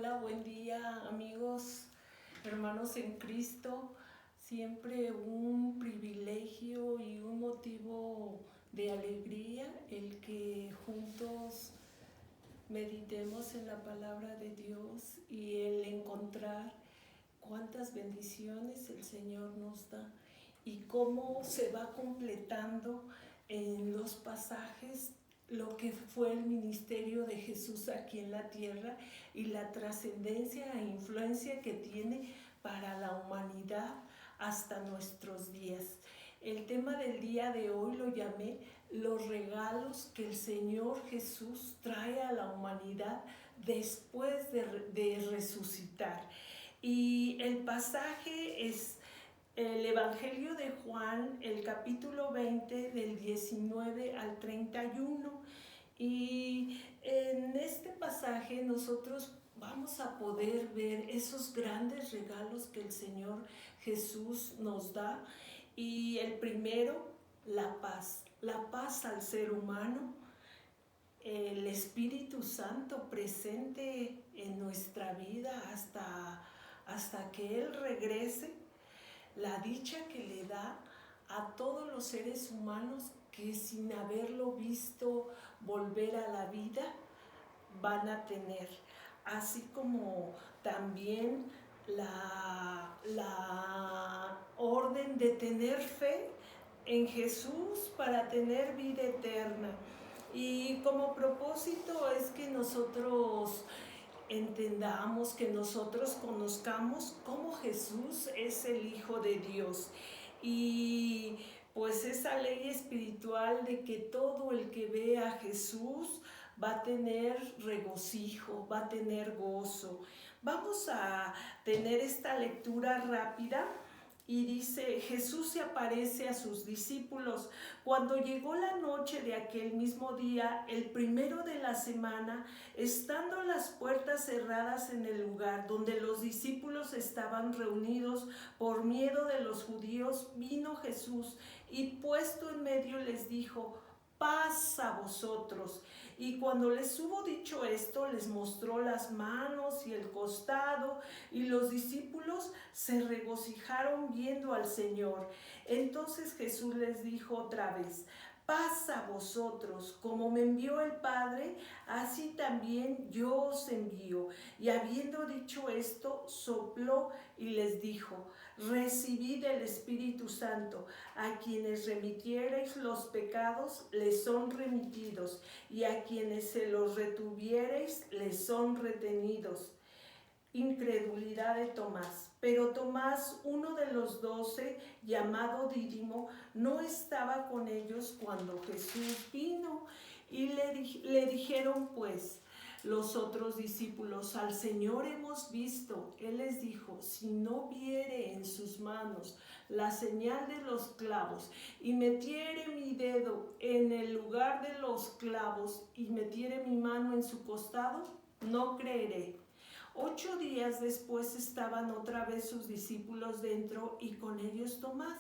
Hola, buen día amigos, hermanos en Cristo. Siempre un privilegio y un motivo de alegría el que juntos meditemos en la palabra de Dios y el encontrar cuántas bendiciones el Señor nos da y cómo se va completando en los pasajes lo que fue el ministerio de Jesús aquí en la tierra y la trascendencia e influencia que tiene para la humanidad hasta nuestros días. El tema del día de hoy lo llamé los regalos que el Señor Jesús trae a la humanidad después de resucitar. Y el pasaje es el Evangelio de Juan, el capítulo 20, del 19 al 31. Y en este pasaje nosotros vamos a poder ver esos grandes regalos que el Señor Jesús nos da. Y el primero, la paz al ser humano, el Espíritu Santo presente en nuestra vida hasta que Él regrese, la dicha que le da a todos los seres humanos que sin haberlo visto volver a la vida van a tener, así como también la orden de tener fe en Jesús para tener vida eterna. Y como propósito es que nosotros entendamos, que nosotros conozcamos cómo Jesús es el Hijo de Dios. Y pues esa ley espiritual de que todo el que ve a Jesús va a tener regocijo, va a tener gozo. Vamos a tener esta lectura rápida. Y dice, Jesús se aparece a sus discípulos. Cuando llegó la noche de aquel mismo día, el primero de la semana, estando las puertas cerradas en el lugar donde los discípulos estaban reunidos por miedo de los judíos, vino Jesús y puesto en medio les dijo, paz a vosotros. Y cuando les hubo dicho esto, les mostró las manos y el costado, y los discípulos se regocijaron viendo al Señor. Entonces Jesús les dijo otra vez, paz a vosotros, como me envió el Padre, así también yo os envío. Y habiendo dicho esto, sopló y les dijo, recibid el Espíritu Santo. A quienes remitiereis los pecados, les son remitidos, y a quienes se los retuviereis, les son retenidos. Incredulidad de Tomás. Pero Tomás, uno de los 12, llamado Dídimo, no estaba con ellos cuando Jesús vino. Y le dijeron pues los otros discípulos, al Señor hemos visto. Él les dijo, si no viere en sus manos la señal de los clavos, y metiere mi dedo en el lugar de los clavos, y metiere mi mano en su costado, no creeré. 8 días después estaban otra vez sus discípulos dentro y con ellos Tomás.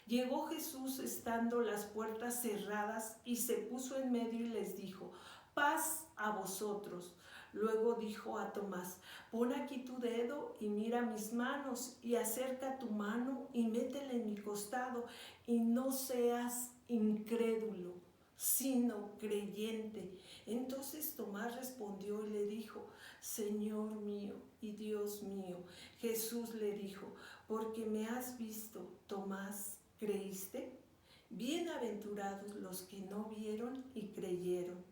Llegó Jesús estando las puertas cerradas y se puso en medio y les dijo, paz a vosotros. Luego dijo a Tomás, pon aquí tu dedo y mira mis manos, y acerca tu mano y métela en mi costado, y no seas incrédulo, sino creyente. Entonces Tomás respondió y le dijo, Señor mío y Dios mío. Jesús le dijo, porque me has visto, Tomás, ¿creíste? Bienaventurados los que no vieron y creyeron.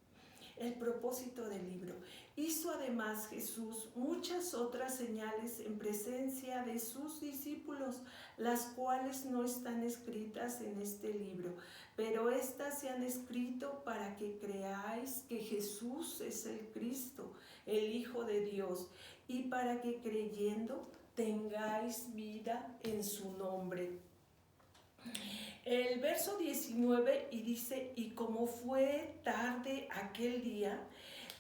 El propósito del libro. Hizo además Jesús muchas otras señales en presencia de sus discípulos, las cuales no están escritas en este libro, pero estas se han escrito para que creáis que Jesús es el Cristo, el Hijo de Dios, y para que creyendo tengáis vida en su nombre. El verso 19 y dice, y como fue tarde aquel día,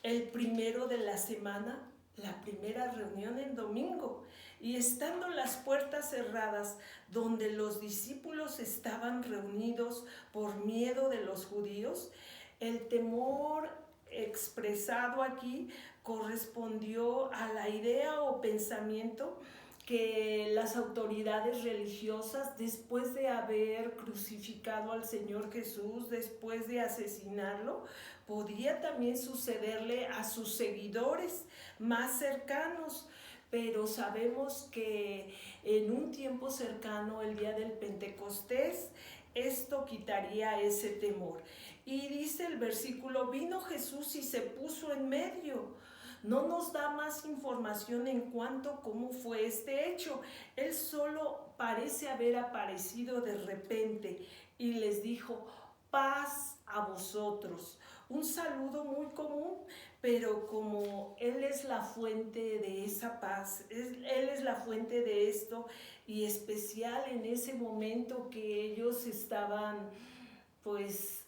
el primero de la semana, la primera reunión en domingo, y estando las puertas cerradas donde los discípulos estaban reunidos por miedo de los judíos, el temor expresado aquí correspondió a la idea o pensamiento que las autoridades religiosas, después de haber crucificado al Señor Jesús, después de asesinarlo, podía también sucederle a sus seguidores más cercanos. Pero sabemos que en un tiempo cercano, el día del Pentecostés, esto quitaría ese temor. Y dice el versículo, vino Jesús y se puso en medio. No nos da más información en cuanto a cómo fue este hecho. Él solo parece haber aparecido de repente y les dijo, paz a vosotros. Un saludo muy común, pero como Él es la fuente de esa paz, Él es la fuente de esto, y especial en ese momento que ellos estaban pues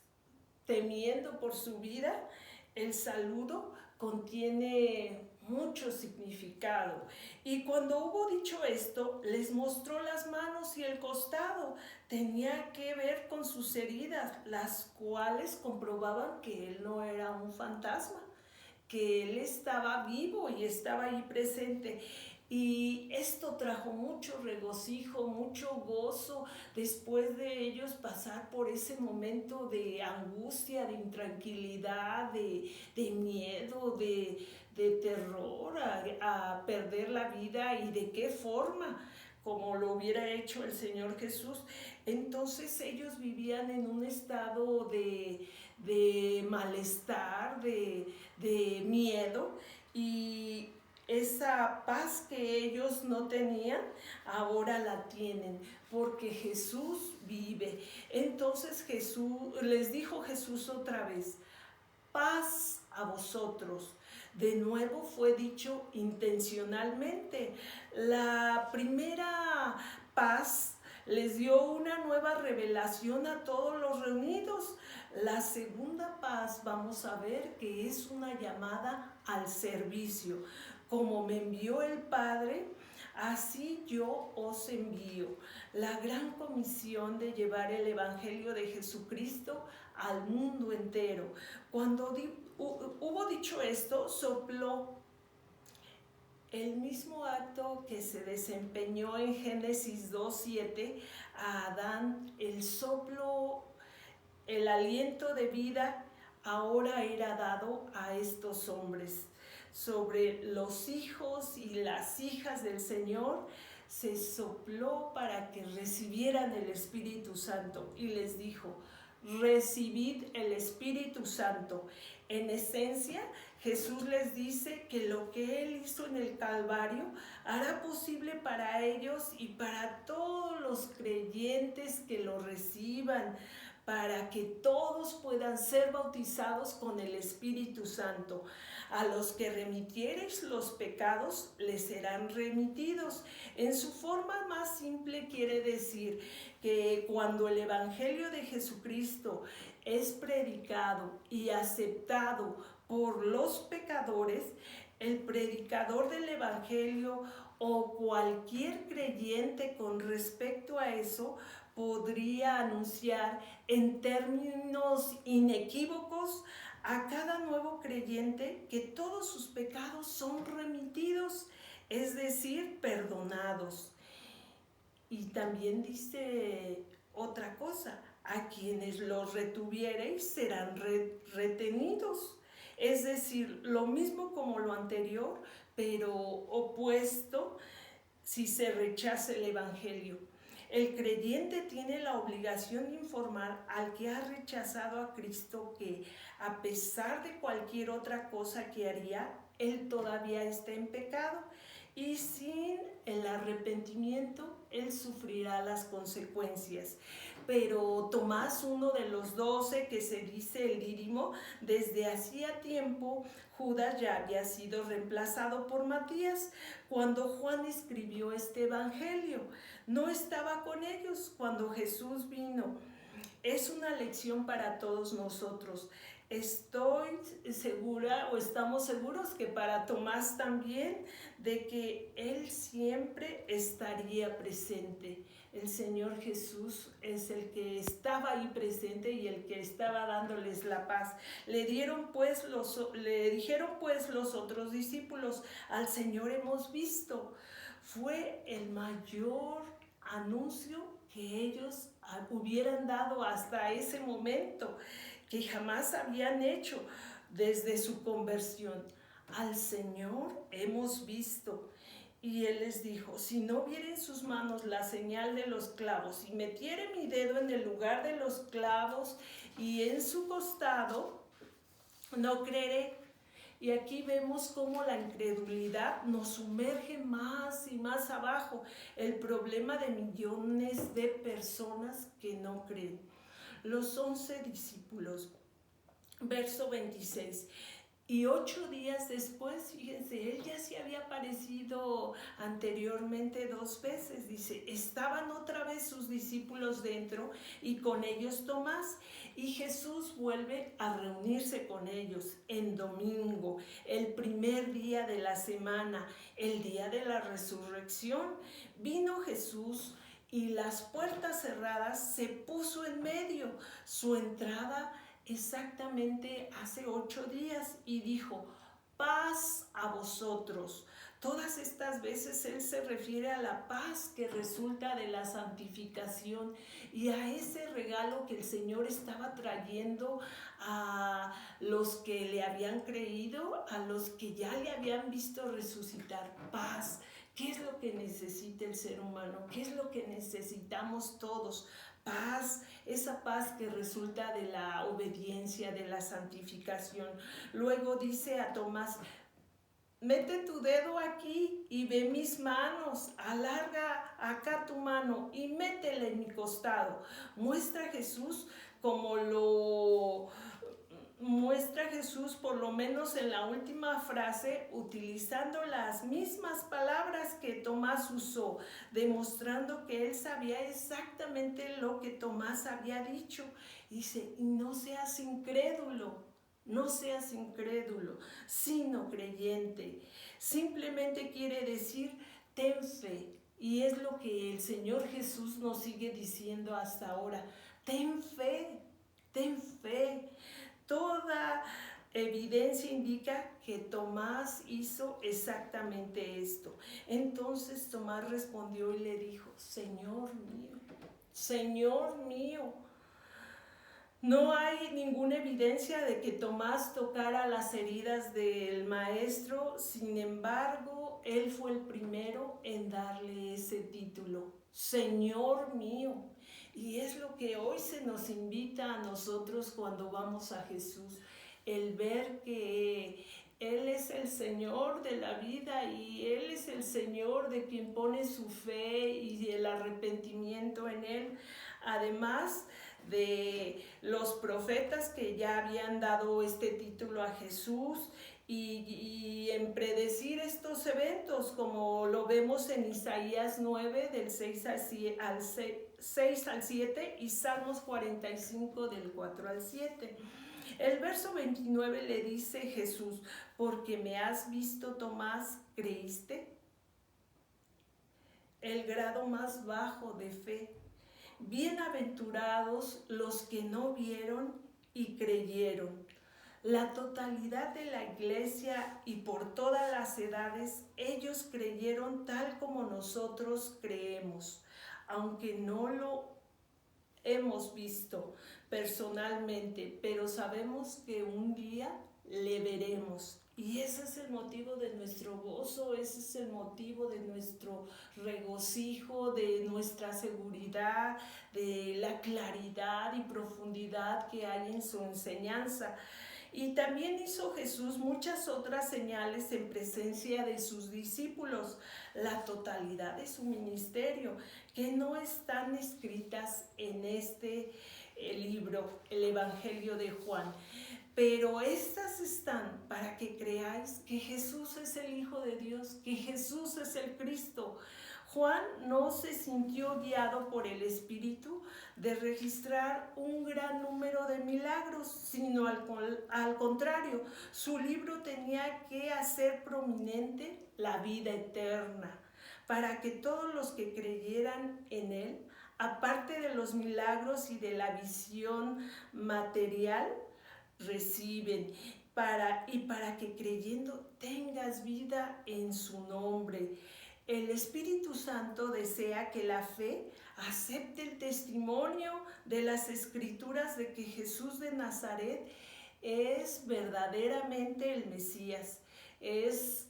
temiendo por su vida, el saludo contiene mucho significado. Y cuando hubo dicho esto, les mostró las manos y el costado. Tenía que ver con sus heridas, las cuales comprobaban que él no era un fantasma, que él estaba vivo y estaba ahí presente. Y esto trajo mucho regocijo, mucho gozo, después de ellos pasar por ese momento de angustia, de intranquilidad, de miedo, de terror a perder la vida, y de qué forma, como lo hubiera hecho el Señor Jesús. Entonces ellos vivían en un estado de malestar, de miedo, y esa paz que ellos no tenían, ahora la tienen, porque Jesús vive. Entonces les dijo Jesús otra vez, paz a vosotros. De nuevo fue dicho intencionalmente. La primera paz les dio una nueva revelación a todos los reunidos. La segunda paz vamos a ver que es una llamada al servicio. Como me envió el Padre, así yo os envío. La gran comisión de llevar el Evangelio de Jesucristo al mundo entero. Cuando hubo dicho esto, sopló. El mismo acto que se desempeñó en Génesis 2:7 a Adán, el soplo, el aliento de vida, ahora era dado a estos hombres. Sobre los hijos y las hijas del Señor se sopló para que recibieran el Espíritu Santo y les dijo, recibid el Espíritu Santo. En esencia, Jesús les dice que lo que Él hizo en el Calvario hará posible para ellos y para todos los creyentes que lo reciban, para que todos puedan ser bautizados con el Espíritu Santo. A los que remitiereis los pecados les serán remitidos. En su forma más simple quiere decir que cuando el Evangelio de Jesucristo es predicado y aceptado por los pecadores, el predicador del Evangelio o cualquier creyente con respecto a eso podría anunciar en términos inequívocos a cada nuevo creyente que todos sus pecados son remitidos, es decir, perdonados. Y también dice otra cosa, a quienes los retuviereis serán retenidos. Es decir, lo mismo como lo anterior, pero opuesto si se rechaza el Evangelio. El creyente tiene la obligación de informar al que ha rechazado a Cristo que, a pesar de cualquier otra cosa que haría, él todavía está en pecado y sin el arrepentimiento él sufrirá las consecuencias. Pero Tomás, uno de los 12 que se dice el Dídimo, desde hacía tiempo Judas ya había sido reemplazado por Matías cuando Juan escribió este evangelio. No estaba con ellos cuando Jesús vino. Es una lección para todos nosotros. estoy segura o estamos seguros que para Tomás también, de que él siempre estaría presente. El Señor Jesús es el que estaba ahí presente y el que estaba dándoles la paz. Le dijeron pues los otros discípulos: al Señor hemos visto. Fue el mayor anuncio que ellos hubieran dado hasta ese momento, que jamás habían hecho desde su conversión. Al Señor hemos visto. Y él les dijo: si no viere en sus manos la señal de los clavos, y metiere mi dedo en el lugar de los clavos y en su costado, no creeré. Y aquí vemos cómo la incredulidad nos sumerge más y más abajo. El problema de millones de personas que no creen. Los 11 discípulos, verso 26. Y 8 días después, fíjense, él ya se había aparecido anteriormente 2 veces. Dice, estaban otra vez sus discípulos dentro y con ellos Tomás. Y Jesús vuelve a reunirse con ellos en domingo, el primer día de la semana, el día de la resurrección. Vino Jesús y las puertas cerradas se puso en medio. Su entrada exactamente hace 8 días y dijo: paz a vosotros. Todas estas veces él se refiere a la paz que resulta de la santificación y a ese regalo que el Señor estaba trayendo a los que le habían creído, a los que ya le habían visto resucitar. Paz. ¿Qué es lo que necesita el ser humano? ¿Qué es lo que necesitamos todos? Paz, esa paz que resulta de la obediencia, de la santificación. Luego dice a Tomás: mete tu dedo aquí y ve mis manos, alarga acá tu mano y métela en mi costado. Muestra Jesús como lo muestra Jesús, por lo menos en la última frase, utilizando las mismas palabras que Tomás usó, demostrando que él sabía exactamente lo que Tomás había dicho. Dice: y no seas incrédulo, no seas incrédulo, sino creyente. Simplemente quiere decir: ten fe. Y es lo que el Señor Jesús nos sigue diciendo hasta ahora: ten fe, ten fe. Toda evidencia indica que Tomás hizo exactamente esto. Entonces Tomás respondió y le dijo: Señor mío, Señor mío. No hay ninguna evidencia de que Tomás tocara las heridas del maestro, sin embargo, él fue el primero en darle ese título: Señor mío. Y es lo que hoy se nos invita a nosotros cuando vamos a Jesús, el ver que Él es el Señor de la vida y Él es el Señor de quien pone su fe y el arrepentimiento en Él. Además de los profetas que ya habían dado este título a Jesús y en predecir estos eventos, como lo vemos en Isaías 9 del 6 al 7 y Salmos 45 del 4 al 7. El verso 29 le dice Jesús: porque me has visto, Tomás, ¿creíste? El grado más bajo de fe. Bienaventurados los que no vieron y creyeron. La totalidad de la iglesia y por todas las edades, ellos creyeron tal como nosotros creemos, aunque no lo hemos visto personalmente, pero sabemos que un día le veremos. Y ese es el motivo de nuestro gozo, ese es el motivo de nuestro regocijo, de nuestra seguridad, de la claridad y profundidad que hay en su enseñanza. Y también hizo Jesús muchas otras señales en presencia de sus discípulos, la totalidad de su ministerio, que no están escritas en este libro, el Evangelio de Juan. pero estas están para que creáis que Jesús es el Hijo de Dios, que Jesús es el Cristo. Juan no se sintió guiado por el Espíritu de registrar un gran número de milagros, sino al contrario, su libro tenía que hacer prominente la vida eterna, para que todos los que creyeran en él, aparte de los milagros y de la visión material, reciben, para que creyendo tengas vida en su nombre. El Espíritu Santo desea que la fe acepte el testimonio de las Escrituras de que Jesús de Nazaret es verdaderamente el Mesías, es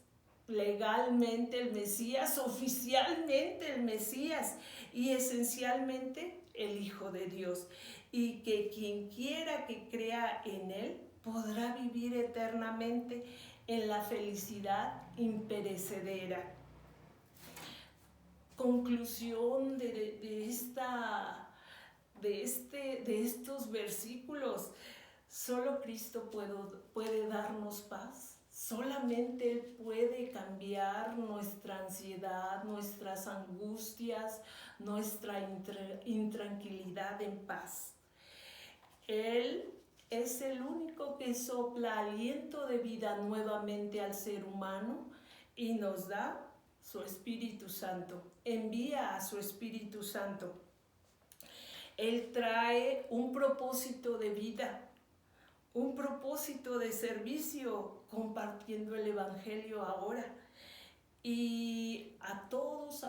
legalmente el Mesías, oficialmente el Mesías y esencialmente el Hijo de Dios, y que quien quiera que crea en él podrá vivir eternamente en la felicidad imperecedera. Conclusión de estos versículos: solo Cristo puede darnos paz. Solamente Él puede cambiar nuestra ansiedad, nuestras angustias, nuestra intranquilidad en paz. Él es el único que sopla aliento de vida nuevamente al ser humano y nos da su Espíritu Santo. Envía a su Espíritu Santo. Él trae un propósito de vida, un propósito de servicio, compartiendo el Evangelio ahora. Y a todos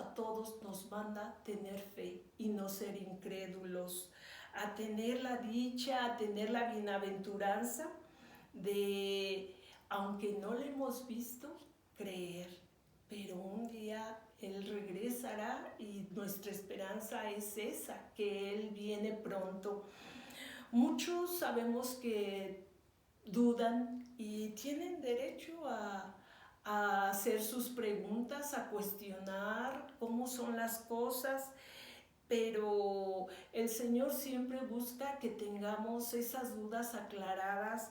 nos manda tener fe y no ser incrédulos, a tener la dicha, a tener la bienaventuranza de, aunque no le hemos visto, creer. Pero un día Él regresará y nuestra esperanza es esa, que Él viene pronto. Muchos sabemos que dudan y tienen derecho a hacer sus preguntas, a cuestionar cómo son las cosas, pero el Señor siempre busca que tengamos esas dudas aclaradas,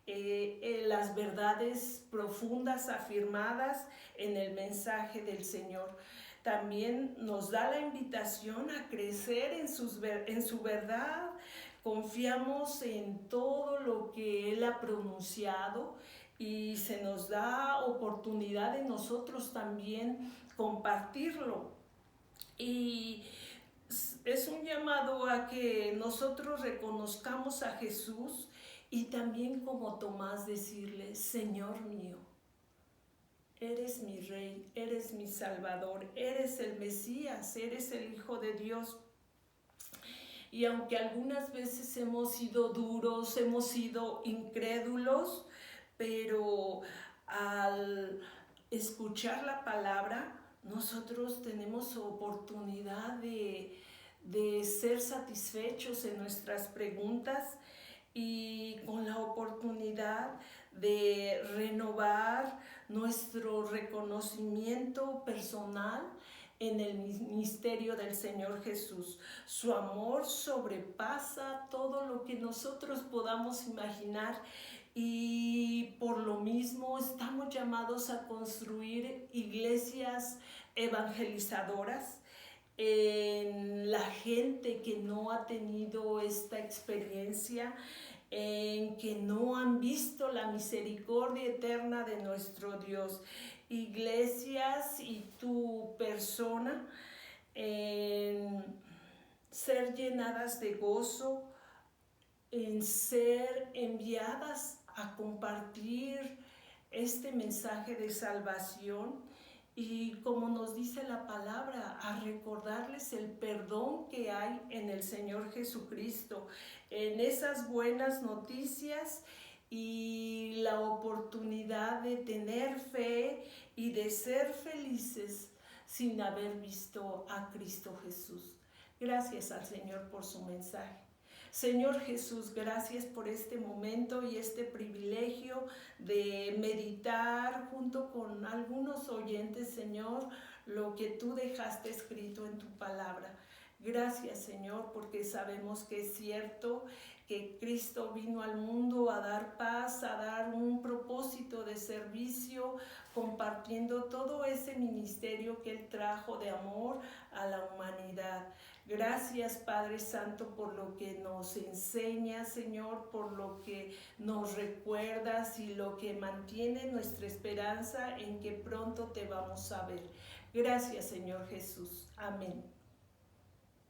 las verdades profundas afirmadas en el mensaje del Señor. También nos da la invitación a crecer en su verdad. Confiamos en todo lo que Él ha pronunciado y se nos da oportunidad de nosotros también compartirlo. Y es un llamado a que nosotros reconozcamos a Jesús y también, como Tomás, decirle: Señor mío, eres mi Rey, eres mi Salvador, eres el Mesías, eres el Hijo de Dios. Y aunque algunas veces hemos sido duros, hemos sido incrédulos, pero al escuchar la palabra, nosotros tenemos oportunidad de ser satisfechos en nuestras preguntas y con la oportunidad de renovar nuestro reconocimiento personal en el misterio del Señor Jesús. Su amor sobrepasa todo lo que nosotros podamos imaginar y por lo mismo estamos llamados a construir iglesias evangelizadoras en la gente que no ha tenido esta experiencia, en que no han visto la misericordia eterna de nuestro Dios. Iglesias y tu persona en ser llenadas de gozo, en ser enviadas a compartir este mensaje de salvación y, como nos dice la palabra, a recordarles el perdón que hay en el Señor Jesucristo, en esas buenas noticias y la oportunidad de tener fe y de ser felices sin haber visto a Cristo Jesús. Gracias al Señor por su mensaje. Señor Jesús, gracias por este momento y este privilegio de meditar junto con algunos oyentes, Señor, lo que tú dejaste escrito en tu palabra. Gracias, Señor, porque sabemos que es cierto que Cristo vino al mundo a dar paz de servicio, compartiendo todo ese ministerio que Él trajo de amor a la humanidad. Gracias, Padre Santo, por lo que nos enseñas, Señor, por lo que nos recuerdas y lo que mantiene nuestra esperanza en que pronto te vamos a ver. Gracias, Señor Jesús. Amén.